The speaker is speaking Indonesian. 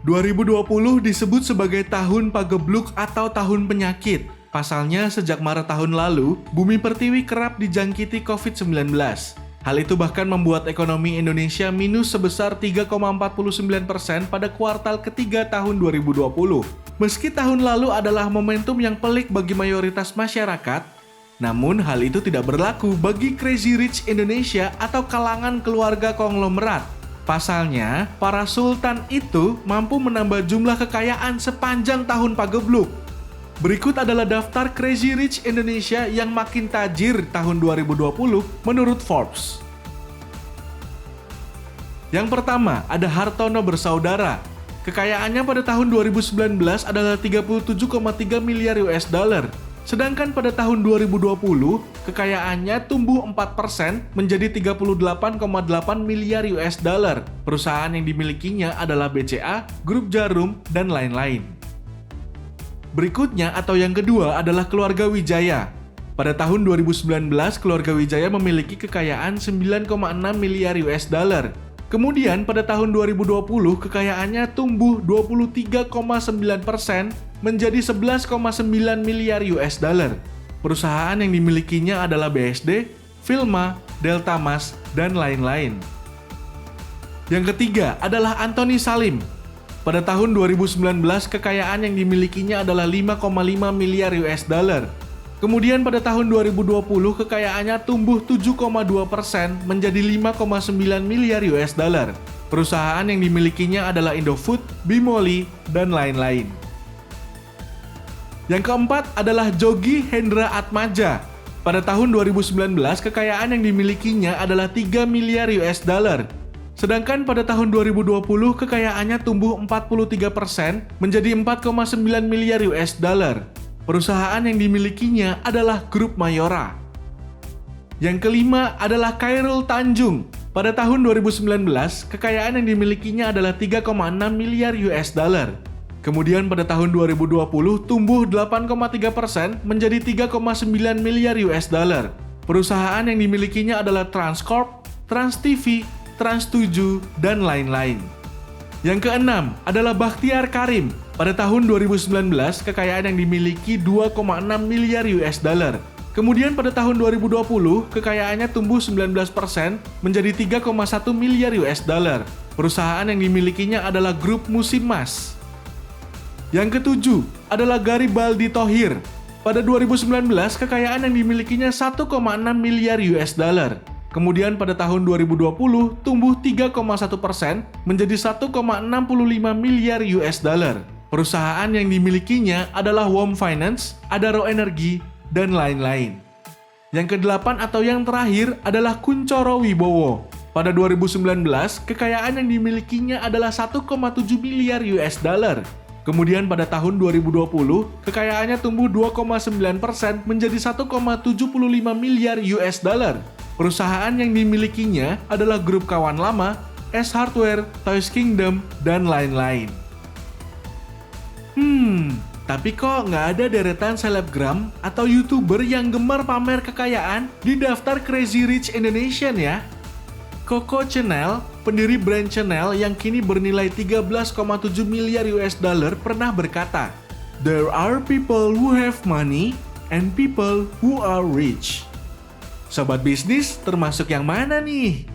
2020 disebut sebagai tahun pagebluk atau tahun penyakit. Pasalnya, sejak Maret tahun lalu, bumi pertiwi kerap dijangkiti COVID-19. Hal itu bahkan membuat ekonomi Indonesia minus sebesar 3,49% pada kuartal ketiga tahun 2020. Meski tahun lalu adalah momentum yang pelik bagi mayoritas masyarakat, namun hal itu tidak berlaku bagi Crazy Rich Indonesia atau kalangan keluarga konglomerat. Pasalnya, para sultan itu mampu menambah jumlah kekayaan sepanjang tahun pagebluk. Berikut adalah daftar Crazy Rich Indonesia yang makin tajir tahun 2020 menurut Forbes. Yang pertama, ada Hartono bersaudara. Kekayaannya pada tahun 2019 adalah 37,3 miliar US dollar. Sedangkan pada tahun 2020, kekayaannya tumbuh 4% menjadi 38,8 miliar US dollar. Perusahaan yang dimilikinya adalah BCA, Grup Jarum, dan lain-lain. Berikutnya atau yang kedua adalah keluarga Wijaya. Pada tahun 2019, keluarga Wijaya memiliki kekayaan 9,6 miliar US dollar. Kemudian pada tahun 2020, kekayaannya tumbuh 23,9% menjadi 11,9 miliar US dollar. Perusahaan yang dimilikinya adalah BSD, Filma, Delta Mas, dan lain-lain. Yang ketiga adalah Anthony Salim. Pada tahun 2019, kekayaan yang dimilikinya adalah 5,5 miliar US dollar. Kemudian pada tahun 2020, kekayaannya tumbuh 7,2% menjadi 5,9 miliar US dollar. Perusahaan yang dimilikinya adalah Indofood, Bimoli, dan lain-lain. Yang keempat adalah Jogi Hendra Atmaja. Pada tahun 2019, kekayaan yang dimilikinya adalah 3 miliar US dollar. Sedangkan pada tahun 2020, kekayaannya tumbuh 43% menjadi 4,9 miliar US dollar. Perusahaan yang dimilikinya adalah Grup Mayora. Yang kelima adalah Khairul Tanjung. Pada tahun 2019, kekayaan yang dimilikinya adalah 3,6 miliar US dollar. Kemudian pada tahun 2020 tumbuh 8,3% menjadi 3,9 miliar US dollar. Perusahaan yang dimilikinya adalah Transcorp, TransTV, Trans7, dan lain-lain. Yang keenam adalah Bakhtiar Karim. Pada tahun 2019, kekayaan yang dimiliki 2,6 miliar US dollar. Kemudian pada tahun 2020, kekayaannya tumbuh 19% menjadi 3,1 miliar US dollar. Perusahaan yang dimilikinya adalah Grup Musim Mas. Yang ketujuh adalah Garibaldi Thohir. Pada 2019, kekayaan yang dimilikinya 1,6 miliar US dollar. Kemudian pada tahun 2020, tumbuh 3,1% menjadi 1,65 miliar US dollar. Perusahaan yang dimilikinya adalah WOM Finance, Adaro Energi, dan lain-lain. Yang kedelapan atau yang terakhir adalah Kunchoro Wibowo. Pada 2019, kekayaan yang dimilikinya adalah 1,7 miliar US dollar. Kemudian pada tahun 2020, kekayaannya tumbuh 2,9% menjadi 1,75 miliar US dollar. Perusahaan yang dimilikinya adalah Grup Kawan Lama, S Hardware, Toys Kingdom, dan lain-lain. Tapi kok nggak ada deretan selebgram atau YouTuber yang gemar pamer kekayaan di daftar Crazy Rich Indonesian ya? Coco Chanel, pendiri brand Chanel yang kini bernilai 13,7 miliar US dollar pernah berkata, "There are people who have money and people who are rich." Sobat bisnis, termasuk yang mana nih?